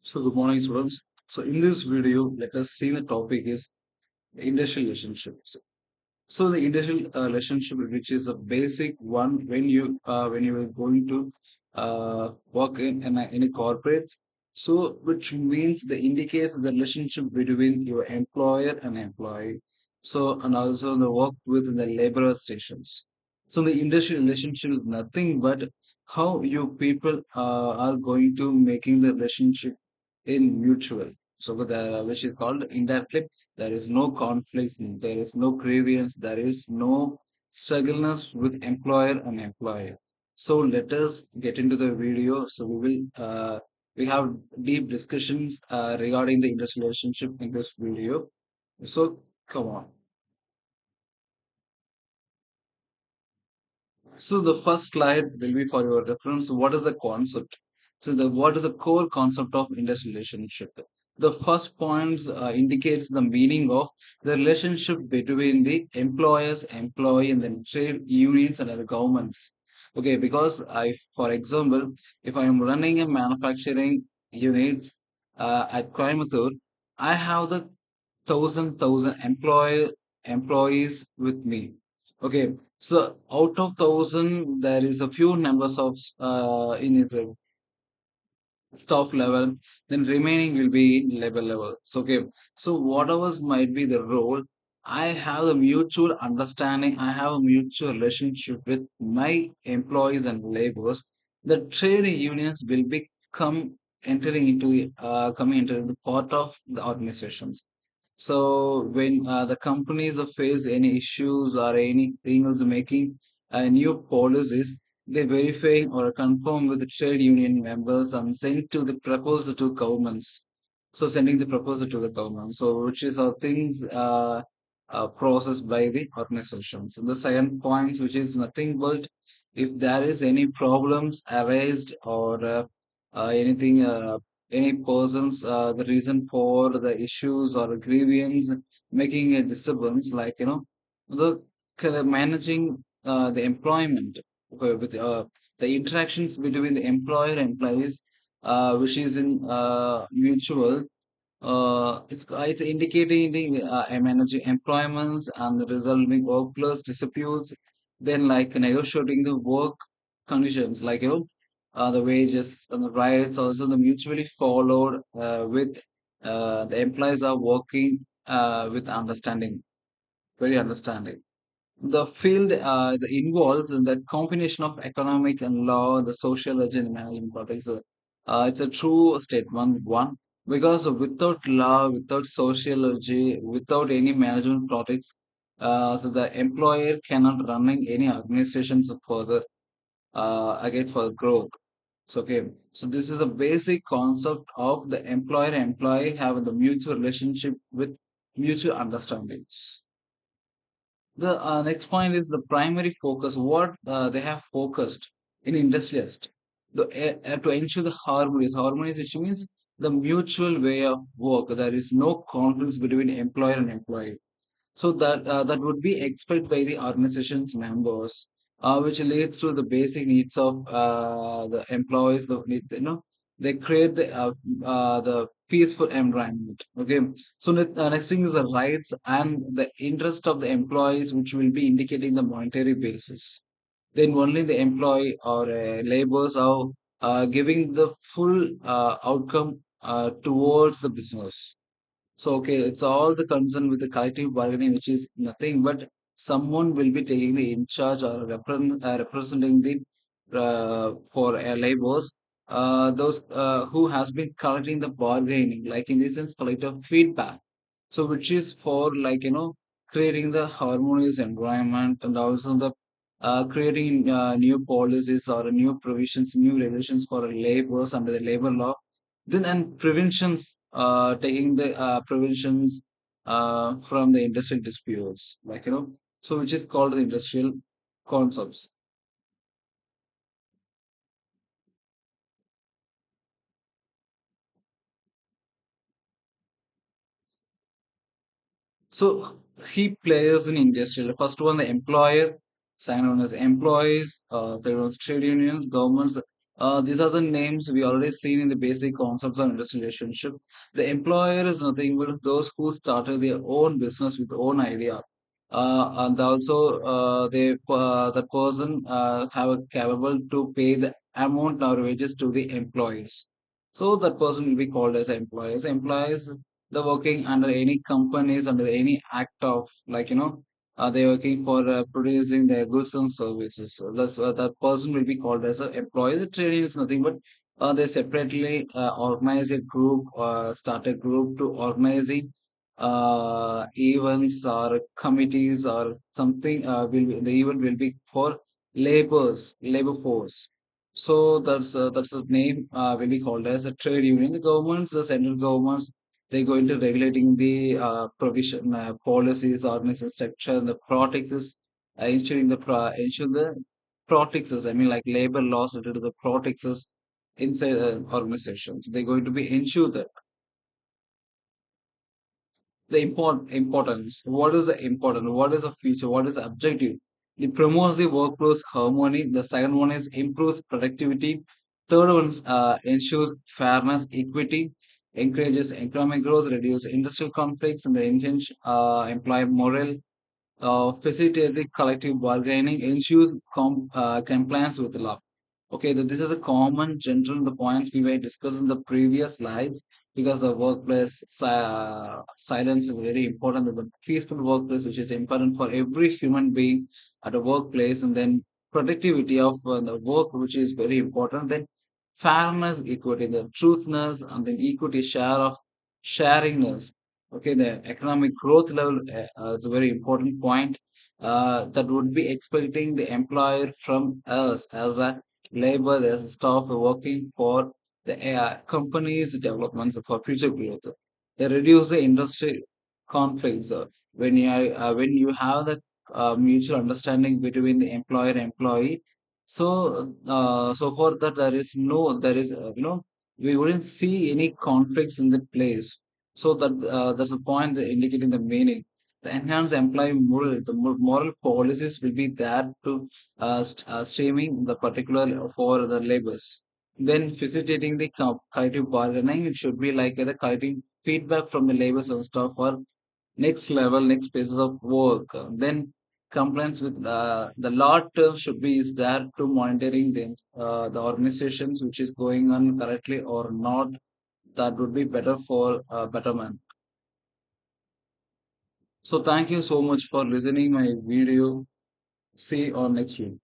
So good morning, students. So in this video, let us see the topic is industrial relationships. So the industrial relationship, which is a basic one when you are going to work in a corporate. So which means the indicates the relationship between your employer and employee. So and also the work within the labor stations. So the industrial relationship is nothing but how you people are going to making the relationship in mutual. So the which is called indirectly there is no conflicts, there is no grievance, there is no struggleness with employer and employee. So let us get into the video. So we have deep discussions regarding the industrial relationship in this video. So come on. So the first slide will be for your reference. What is the concept? So the what is the core concept of industrial relationship? The first point indicates the meaning of the relationship between the employers, employee, and then trade unions and the governments. Okay, because for example, if I am running a manufacturing units at Coimbatore, I have the thousand employees with me. Okay, so out of thousand, there is a few numbers of in his staff level, then remaining will be in labor level. So, okay, so whatever might be the role, I have a mutual understanding, I have a mutual relationship with my employees and laborers. The trade unions will become entering into coming into the part of the organizations. So when the companies face any issues or anything else making new policies, they verify or confirm with the trade union members and send to the proposal to governments. So sending the proposal to the government. So which is how things processed by the organizations. The second point, which is nothing but if there is any problems arised or anything, any persons, the reason for the issues or grievance making a disturbance, like the managing the employment with the interactions between the employer and employees, which is in mutual. It's indicating the managing employments and resolving workplace disputes, then like negotiating the work conditions, like the wages and the rights also the mutually followed with the employees are working with understanding, very understanding. The field that involves the combination of economic and law, the social and management topics. It's a true statement, one, because without law, without sociology, without any management topics, so the employer cannot running any organizations further again for growth. So okay, so this is a basic concept of the employer-employee having the mutual relationship with mutual understandings. The next point is the primary focus, what they have focused in industrialist to ensure the harmonies, which means the mutual way of work. There is no conflicts between employer and employee. So that would be expected by the organization's members, which leads to the basic needs of the employees. They create the peaceful environment. Okay, so next thing is the rights and the interest of the employees, which will be indicating the monetary basis. Then only the employee or laborers are giving the full outcome towards the business. So, okay, it's all the concern with the collective bargaining, which is nothing but someone will be taking the in charge or representing the for laborers, those who has been collecting the bargaining, like in this sense, collective feedback. So, which is for like creating the harmonious environment and also the creating new policies or new provisions, new regulations for laborers under the labor law, then and preventions, taking the preventions from the industrial disputes, like so which is called the industrial concepts. So he players in industrial. First one, the employer, second one is employees, third one is trade unions, governments. These are the names we already seen in the basic concepts of industrial relationship. The employer is nothing but those who started their own business with own idea. And also, the person have a capable to pay the amount or wages to the employees. So that person will be called as employees. Employees, the working under any companies under any act of like they're working for producing their goods and services. So that's that person will be called as an employee. The training is nothing but they separately organize a group, start a group to organizing events or committees or something. The event will be for labor force. So that's the name will be called as a trade union. The governments, the central governments, they're going to regulating the provision policies, organization structure, the practices, ensure the practices. I mean, like labor laws related to the practices inside organizations. They're going to be ensure that the importance. What is the important? What is the future? What is the objective? It promotes the workplace harmony. The second one is improves productivity. Third one is ensure fairness, equity, encourages economic growth, reduce industrial conflicts, and the employee morale, facilitates the collective bargaining, ensures compliance with the law. Okay, this is a common general the points we were discussed in the previous slides because the workplace silence is very important. The peaceful workplace, which is important for every human being at a workplace, and then productivity of the work, which is very important. Then fairness, equity, the truthness, and then equity share of sharingness. Okay, the economic growth level is a very important point that would be expecting the employer from us as a labor, as a staff working for the company's developments for future growth. They reduce the industry conflicts when you have the mutual understanding between the employer and employee. So for that there is we wouldn't see any conflicts in the place. So that's a point that indicating the meaning. The enhanced employee moral, the moral policies will be there to streaming the particular for the labors. Then facilitating the collective bargaining, it should be like the collecting feedback from the labors and stuff for next level, next phases of work. Then compliance with the law terms should be is there to monitoring the organizations which is going on correctly or not. That would be better for betterment. So thank you so much for listening my video. See you on next week.